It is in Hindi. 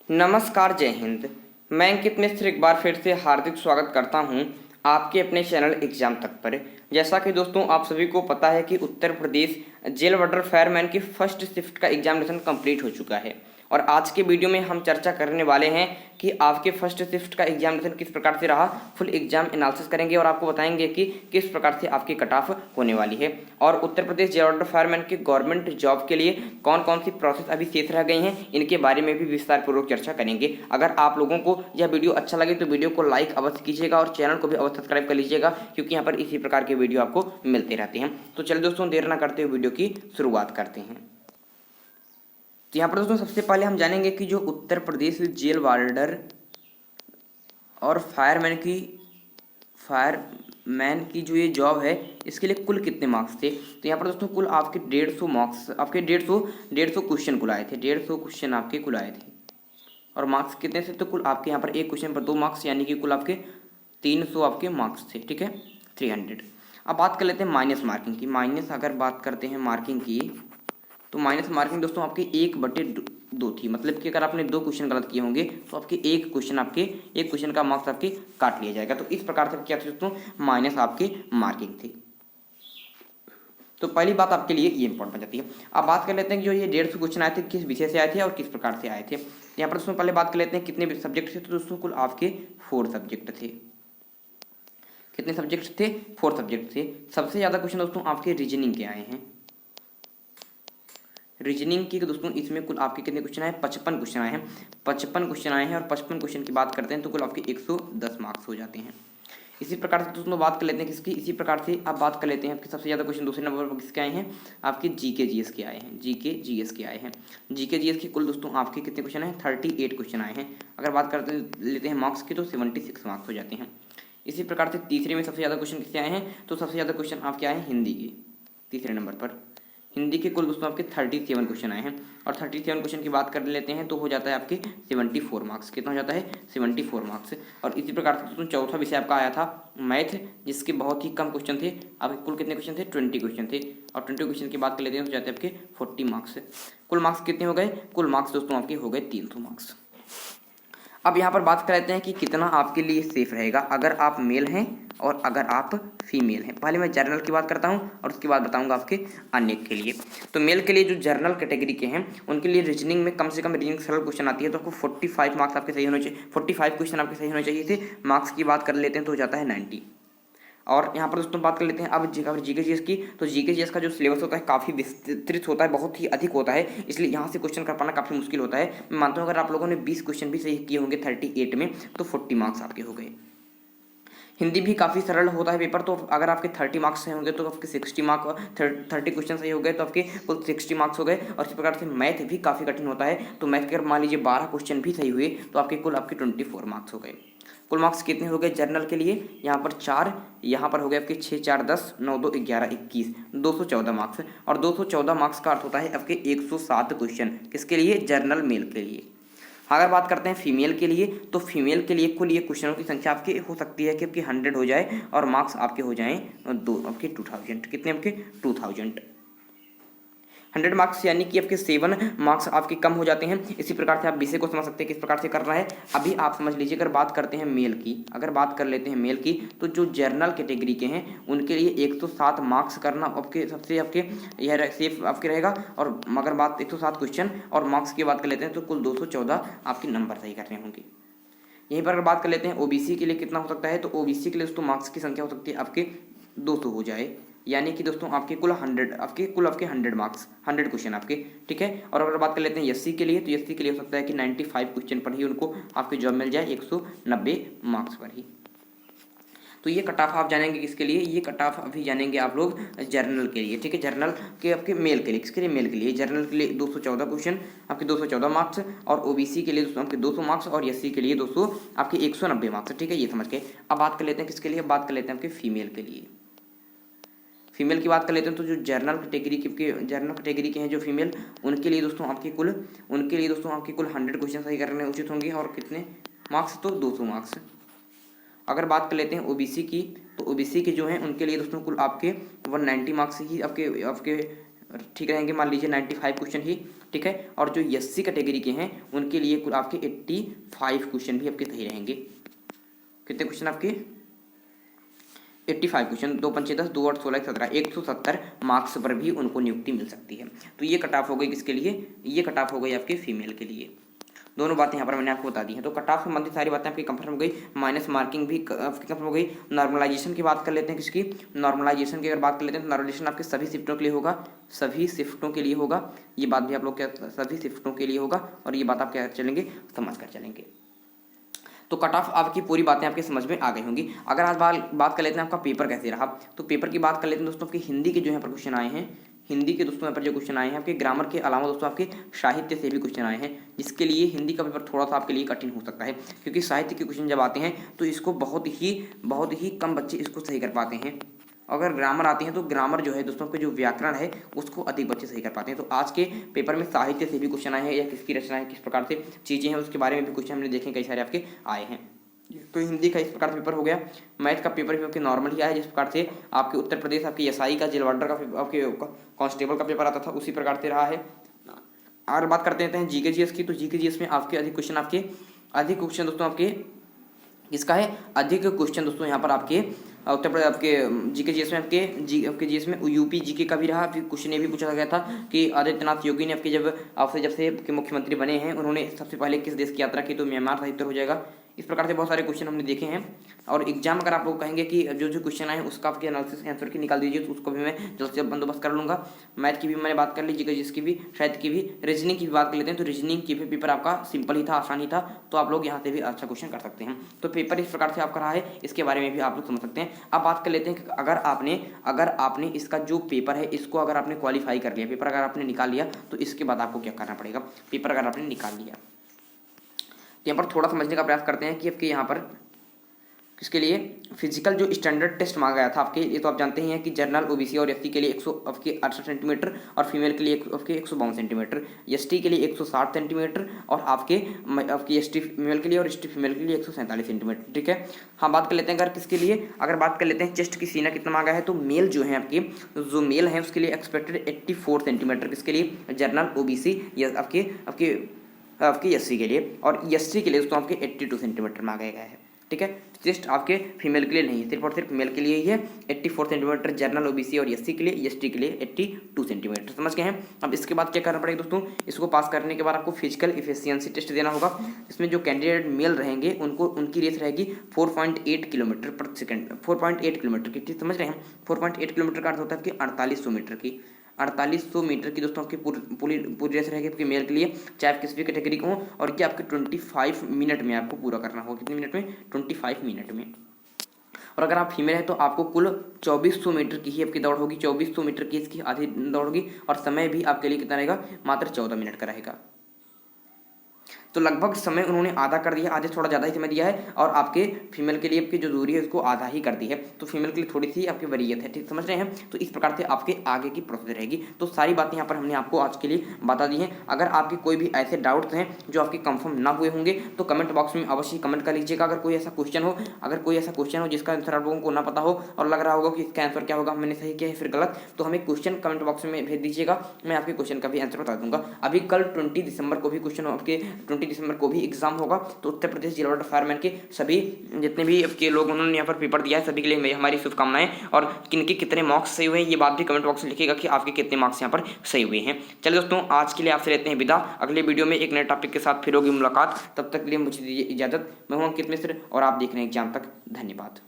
नमस्कार, जय हिंद। मैं अंकित मिश्र एक बार फिर से हार्दिक स्वागत करता हूं आपके अपने चैनल एग्जाम तक पर। जैसा कि दोस्तों आप सभी को पता है कि उत्तर प्रदेश जेल वार्डर फायरमैन की फर्स्ट शिफ्ट का एग्जामिनेशन कंप्लीट हो चुका है और आज के वीडियो में हम चर्चा करने वाले हैं कि आपके फर्स्ट शिफ्ट का एग्जामिनेशन किस प्रकार से रहा। फुल एग्जाम एनालिसिस करेंगे और आपको बताएंगे कि किस प्रकार से आपकी कट ऑफ होने वाली है और उत्तर प्रदेश जेल वार्डर फायरमैन के गवर्नमेंट जॉब के लिए कौन कौन सी प्रोसेस अभी शेष रह गई हैं, इनके बारे में भी विस्तार पूर्वक चर्चा करेंगे। अगर आप लोगों को यह वीडियो अच्छा लगे तो वीडियो को लाइक अवश्य कीजिएगा और चैनल को भी अवश्य सब्सक्राइब कर लीजिएगा, क्योंकि यहाँ पर इसी प्रकार के वीडियो आपको मिलते रहते हैं। तो चलिए दोस्तों, देर ना करते हुए वीडियो की शुरुआत करते हैं। तो यहाँ पर दोस्तों सबसे पहले हम जानेंगे कि जो उत्तर प्रदेश जेल वार्डर और फायरमैन की जो ये जॉब है, इसके लिए कुल कितने मार्क्स थे। तो यहाँ पर दोस्तों कुल आपके 150 मार्क्स, आपके 150 क्वेश्चन कुल आए थे। 150 क्वेश्चन आपके कुल आए थे और मार्क्स कितने थे, तो कुल आपके यहाँ पर एक क्वेश्चन पर 2 मार्क्स, यानी कि कुल आपके 300 आपके मार्क्स थे। ठीक है, 300। अब बात कर लेते हैं माइनस मार्किंग की। माइनस अगर बात करते हैं मार्किंग की, तो माइनस मार्किंग दोस्तों आपकी 1/2 थी। मतलब कि अगर आपने 2 क्वेश्चन गलत किए होंगे तो आपके एक क्वेश्चन का मार्क्स आपके काट लिया जाएगा। तो इस प्रकार से क्या थी दोस्तों, माइनस आपकी मार्किंग थी। तो पहली बात आपके लिए ये इंपॉर्टेंट बन जाती है। अब बात कर लेते हैं कि जो ये 150 क्वेश्चन आए थे किस विषय से आए थे और किस प्रकार से आए थे। यहाँ पर दोस्तों पहले बात कर लेते हैं कितने सब्जेक्ट थे। तो दोस्तों कुल आपके 4 सब्जेक्ट थे। कितने सब्जेक्ट थे? 4 सब्जेक्ट थे। सबसे ज़्यादा क्वेश्चन दोस्तों आपके रीजनिंग के आए हैं। रीजनिंग की दोस्तों इसमें कुल आपके कितने क्वेश्चन आए? 55 क्वेश्चन आए हैं। 55 क्वेश्चन आए हैं और 55 क्वेश्चन की बात करते हैं तो कुल आपके 110 मार्क्स हो जाते हैं। इसी प्रकार से दोस्तों बात कर लेते हैं किसकी, इसी प्रकार से आप बात कर लेते हैं आपके सबसे ज़्यादा क्वेश्चन दूसरे नंबर पर किसके आए हैं? आपके जीके जीएस के आए हैं। जीके जीएस के आए हैं। जीके जीएस के कुल दोस्तों आपके कितने क्वेश्चन हैं? 38 क्वेश्चन आए हैं। अगर बात करते लेते हैं मार्क्स की तो 76 मार्क्स हो जाते हैं। इसी प्रकार से तीसरे में सबसे ज़्यादा क्वेश्चन किससे आए हैं? तो सबसे ज़्यादा क्वेश्चन आपके आए हैं हिंदी के, तीसरे नंबर पर। हिंदी के कुल दोस्तों आपके 37 क्वेश्चन आए हैं और 37 क्वेश्चन की बात कर लेते हैं तो हो जाता है आपके 74 मार्क्स। कितना हो जाता है? 74 मार्क्स। और इसी प्रकार से दोस्तों चौथा विषय आपका आया था मैथ, जिसके बहुत ही कम क्वेश्चन थे। आपके कुल कितने क्वेश्चन थे? 20 क्वेश्चन थे और 20 क्वेश्चन की बात कर लेते हैं तो जाते हैं आपके 40 मार्क्स। कुल मार्क्स कितने हो गए? कुल मार्क्स दोस्तों आपके हो गए 300 मार्क्स। अब यहाँ पर बात कर लेते हैं कि कितना आपके लिए सेफ रहेगा अगर आप मेल हैं और अगर आप फीमेल हैं। पहले मैं जनरल की बात करता हूँ और उसके बाद बताऊंगा आपके अन्य के लिए। तो मेल के लिए जो जनरल कैटेगरी के हैं उनके लिए रीजनिंग में कम से कम रीजनिंग सरल क्वेश्चन आती है तो आपको 45 मार्क्स आपके सही होने चाहिए। 45 क्वेश्चन आपके सही होने चाहिए थे। मार्क्स की बात कर लेते हैं तो हो जाता है 90। और यहाँ पर दोस्तों बात कर लेते हैं अब जीके जीएस की। तो जीके जीएस का जो सिलेबस होता है काफ़ी विस्तृत होता है, बहुत ही अधिक होता है, इसलिए यहाँ से क्वेश्चन कर पाना काफ़ी मुश्किल होता है। मैं मानता हूँ अगर आप लोगों ने 20 क्वेश्चन भी सही किए होंगे 38 में तो 40 मार्क्स आपके हो गए। हिंदी भी काफ़ी सरल होता है पेपर, तो अगर आपके 30 मार्क्स सही होंगे तो आपके 60 मार्क्स, 30 क्वेश्चन सही हो गए तो आपके कुल 60 मार्क्स हो गए। और इस प्रकार से मैथ भी काफ़ी कठिन होता है, तो मैथ के अगर मान लीजिए 12 क्वेश्चन भी सही हुए तो आपके कुल आपके 24 मार्क्स हो गए। कुल मार्क्स कितने हो गए जर्नल के लिए? यहाँ पर 4, यहाँ पर हो गए आपके 6 4 10, 9 2 11 21, 214 मार्क्स। और 214 मार्क्स का अर्थ होता है आपके 107 क्वेश्चन। किसके लिए? जर्नल मेल के लिए। अगर बात करते हैं फीमेल के लिए, तो फीमेल के लिए कुल ये क्वेश्चनों की संख्या आपकी हो सकती है कि आपकी 100 हो जाए और मार्क्स आपके हो जाएं आपके 2000। कितने आपके? 2000। 100 मार्क्स यानी कि आपके 7 मार्क्स आपके कम हो जाते हैं। इसी प्रकार से आप विषय को समझ सकते हैं किस प्रकार से कर रहा है। अभी आप समझ लीजिए, अगर बात करते हैं मेल की, अगर बात कर लेते हैं मेल की, तो जो जर्नल कैटेगरी के हैं उनके लिए 107 मार्क्स करना आपके सबसे आपके यह सेफ आपके रहेगा। और अगर बात 107 क्वेश्चन और मार्क्स की बात कर लेते हैं तो कुल 214 आपके नंबर सही करने होंगे। यहीं पर अगर बात कर लेते हैं ओबीसी के लिए कितना हो सकता है, तो ओबीसी के लिए दोस्तों मार्क्स की संख्या हो सकती है आपके 200 हो जाए, यानी कि दोस्तों आपके कुल 100 आपके 100 मार्क्स, 100 क्वेश्चन आपके। ठीक है। और अगर बात कर लेते हैं एससी के लिए, तो एससी के लिए हो सकता है कि 95 क्वेश्चन पर ही उनको आपकी जॉब मिल जाए, 190 मार्क्स पर ही। तो ये कट ऑफ आप जानेंगे किसके लिए? ये कट ऑफ अभी जानेंगे आप लोग जर्नल के लिए। ठीक है, जर्नल के आपके मेल के लिए। किसके लिए? मेल के लिए। जर्नल के लिए 214 क्वेश्चन आपके 214 मार्क्स, और ओबीसी के लिए दोस्तों आपके 200 मार्क्स, और एससी के लिए 200 आपके 190 मार्क्स। ठीक है, ये समझ के अब बात कर लेते हैं किसके लिए? बात कर लेते हैं आपके फीमेल के लिए। फीमेल की बात कर लेते हैं तो जो जर्नल कैटेगरी के हैं जो फीमेल, उनके लिए दोस्तों आपके कुल 100 क्वेश्चन सही करने उचित होंगे। और कितने मार्क्स? तो 200 मार्क्स। अगर बात कर लेते हैं ओबीसी की, तो ओबीसी के जो हैं उनके लिए दोस्तों कुल आपके 190 मार्क्स ही आपके ठीक रहेंगे, मान लीजिए 95 क्वेश्चन ही, ठीक है। और जो SC कैटेगरी के हैं उनके लिए कुल आपके 85 क्वेश्चन भी आपके सही रहेंगे। कितने क्वेश्चन आपके? 85 क्वेश्चन, 2 पंचे 10, 2 8 16 17, 170 मार्क्स पर भी उनको नियुक्ति मिल सकती है। तो ये कट ऑफ हो गई किसके लिए? ये कट ऑफ हो गई आपके फीमेल के लिए। दोनों बातें यहाँ पर मैंने आपको बता दी हैं। तो कट ऑफ संबंधित सारी बातें आपकी कंफर्म हो गई, माइनस मार्किंग भी आपकी कंफर्म हो गई। नॉर्मलाइजेशन की बात कर लेते हैं, किसकी? नॉर्मलाइजेशन की अगर बात कर लेते हैं तो नॉर्मलाइजेशन आपके सभी शिफ्टों के लिए होगा, सभी शिफ्टों के लिए होगा। ये बात भी आप लोग क्या, सभी शिफ्टों के लिए होगा, और ये बात आप क्या चलेंगे, समझ कर चलेंगे। तो कट ऑफ आपकी पूरी बातें आपके समझ में आ गई होंगी। अगर आज बात कर लेते हैं आपका पेपर कैसे रहा, तो पेपर की बात कर लेते हैं दोस्तों। आपके हिंदी के जो यहाँ पर क्वेश्चन आए हैं, हिंदी के दोस्तों यहाँ पर जो क्वेश्चन आए हैं आपके ग्रामर के अलावा दोस्तों आपके साहित्य से भी क्वेश्चन आए हैं, जिसके लिए हिंदी का पेपर थोड़ा सा आपके लिए कठिन हो सकता है, क्योंकि साहित्य के क्वेश्चन जब आते हैं तो इसको बहुत ही कम बच्चे इसको सही कर पाते हैं। अगर ग्रामर आते हैं तो ग्रामर जो है दोस्तों के जो व्याकरण है उसको अधिक बच्चे सही कर पाते हैं। तो आज के पेपर में साहित्य से भी क्वेश्चन आए हैं, या किसकी रचना है, किस प्रकार से चीज़ें हैं, उसके बारे में भी क्वेश्चन हमने देखे, कई सारे आपके आए हैं। तो हिंदी का इस प्रकार से पेपर हो गया। मैथ का पेपर भी आपके नॉर्मल ही आया, जिस प्रकार से आपके उत्तर प्रदेश आपके एसआई का, जेल वार्डर का, आपके कांस्टेबल का पेपर आता था, उसी प्रकार से रहा है। और बात करते हैं जीके जीएस की, तो जीके जीएस में आपके अधिक क्वेश्चन दोस्तों आपके किसका है? अधिक क्वेश्चन दोस्तों यहाँ पर आपके उत्तर प्रदेश आपके जीके जीएस में आपके जीएस में यूपी जीके का भी रहा। फिर क्वेश्चन ये भी पूछा गया था कि आदित्यनाथ योगी ने जब से मुख्यमंत्री बने हैं, उन्होंने सबसे पहले किस देश की यात्रा की? तो म्यांमार साहित्य हो जाएगा। इस प्रकार से बहुत सारे क्वेश्चन हमने देखे हैं। और एग्जाम अगर आप लोग कहेंगे कि जो क्वेश्चन आए उसका आपके एनालिसिस आंसर की निकाल दीजिए, तो उसको भी मैं जल्द से बंदोबस्त कर लूँगा। मैथ की भी मैंने बात कर ली, जीके जिसकी भी, साहित्य की भी, रीजनिंग की भी बात कर लेते हैं। तो रीजनिंग की भी पेपर आपका सिंपल ही था, आसान ही था, तो आप लोग यहाँ से भी अच्छा क्वेश्चन कर सकते हैं। तो पेपर इस प्रकार से आपका रहा है, इसके बारे में भी आप लोग समझ सकते हैं। अब बात कर लेते हैं कि अगर आपने इसका जो पेपर है इसको अगर आपने क्वालिफाई कर लिया, पेपर अगर आपने निकाल लिया, तो इसके बाद आपको क्या करना पड़ेगा? पेपर अगर आपने निकाल लिया, यहाँ पर थोड़ा समझने का प्रयास करते हैं कि आपके यहाँ पर किसके लिए फिजिकल जो स्टैंडर्ड टेस्ट मांगा गया था आपके, ये तो आप जानते ही हैं कि जनरल ओबीसी और एससी के लिए 168 सेंटीमीटर और फीमेल के लिए 152 सेंटीमीटर, एसटी के लिए 160 सेंटीमीटर और आपके एसटी मेल के लिए और एसटी फीमेल के लिए 147 सेंटीमीटर, ठीक है। हाँ, बात कर लेते हैं अगर बात कर लेते हैं चेस्ट की सीना कितना मांगा है, तो मेल जो है आपके, जो मेल है उसके लिए एक्सपेक्टेड 84 सेंटीमीटर, किसके लिए? जनरल ओबीसी या आपके एससी के लिए, और एसटी के लिए दोस्तों आपके 82 सेंटीमीटर मांगा गया है, ठीक है। जस्ट आपके फीमेल के लिए नहीं, सिर्फ और सिर्फ मेल के लिए ही है 84 सेंटीमीटर, जनरल ओबीसी और एससी के लिए, एसटी के लिए 82 सेंटीमीटर, समझ गए हैं। अब इसके बाद क्या करना पड़ेगा दोस्तों? इसको पास करने के बाद आपको फिजिकल इफिशियंसी टेस्ट देना होगा। इसमें जो कैंडिडेट मेल रहेंगे उनकी रेस रहेगी 4.8 किलोमीटर पर सेकेंड, 4.8 किलोमीटर की, समझ रहे हैं। 4.8 किलोमीटर का अर्थ होता है कि 4800 मीटर की, 4800 मीटर की दोस्तों आपकी पूरी रेस रहेगी आपकी मेल के लिए, चाहे आप किसी भी कैटेगरी को हो, और क्या आपके 25 मिनट में आपको पूरा करना होगा। कितने मिनट में? 25 मिनट में। और अगर आप फीमेल है तो आपको कुल 2400 मीटर की ही आपकी दौड़ होगी, 2400 मीटर की इसकी आधी दौड़ होगी, और समय भी आपके लिए कितना रहेगा? मात्र 14 मिनट का रहेगा। तो लगभग समय उन्होंने आधा कर दिया, आधे थोड़ा ज़्यादा ही समय दिया है, और आपके फीमेल के लिए आपकी जो दूरी है उसको आधा ही कर दी है, तो फीमेल के लिए थोड़ी सी आपकी वरीयत है, ठीक समझ रहे हैं। तो इस प्रकार से आपके आगे की प्रोसेस रहेगी। तो सारी बातें यहाँ पर हमने आपको आज के लिए बता दी हैं। अगर आपके कोई भी ऐसे डाउट्स हैं जो आपके कंफर्म ना हुए होंगे तो कमेंट बॉक्स में अवश्य कमेंट कर लीजिएगा। अगर कोई ऐसा क्वेश्चन हो जिसका आंसर आप लोगों को ना पता हो और लग रहा होगा कि इसका आंसर क्या होगा, मैंने सही किया है फिर गलत, तो हमें क्वेश्चन कमेंट बॉक्स में भेज दीजिएगा, मैं आपके क्वेश्चन का भी आंसर बता दूंगा। अभी कल 20 दिसंबर को भी क्वेश्चन आपके 20 दिसंबर को भी एग्जाम होगा, तो उत्तर प्रदेश जेल वार्डर फायरमैन के सभी जितने भी के लोग उन्होंने यहाँ पर पेपर दिया है, सभी के लिए हमारी शुभकामनाएं। और किनके कितने मार्क्स सही हुए हैं ये बात भी कमेंट बॉक्स में लिखिएगा कि आपके कितने मार्क्स यहाँ पर सही हुए हैं। चलिए दोस्तों, आज के लिए आपसे लेते हैं विदा। अगले वीडियो में एक नए टॉपिक के साथ फिर होगी मुलाकात, तब तक के लिए मुझे दीजिए इजाजत। मैं हूं अंकित मिश्र और आप देख रहे हैं एग्जाम तक। धन्यवाद।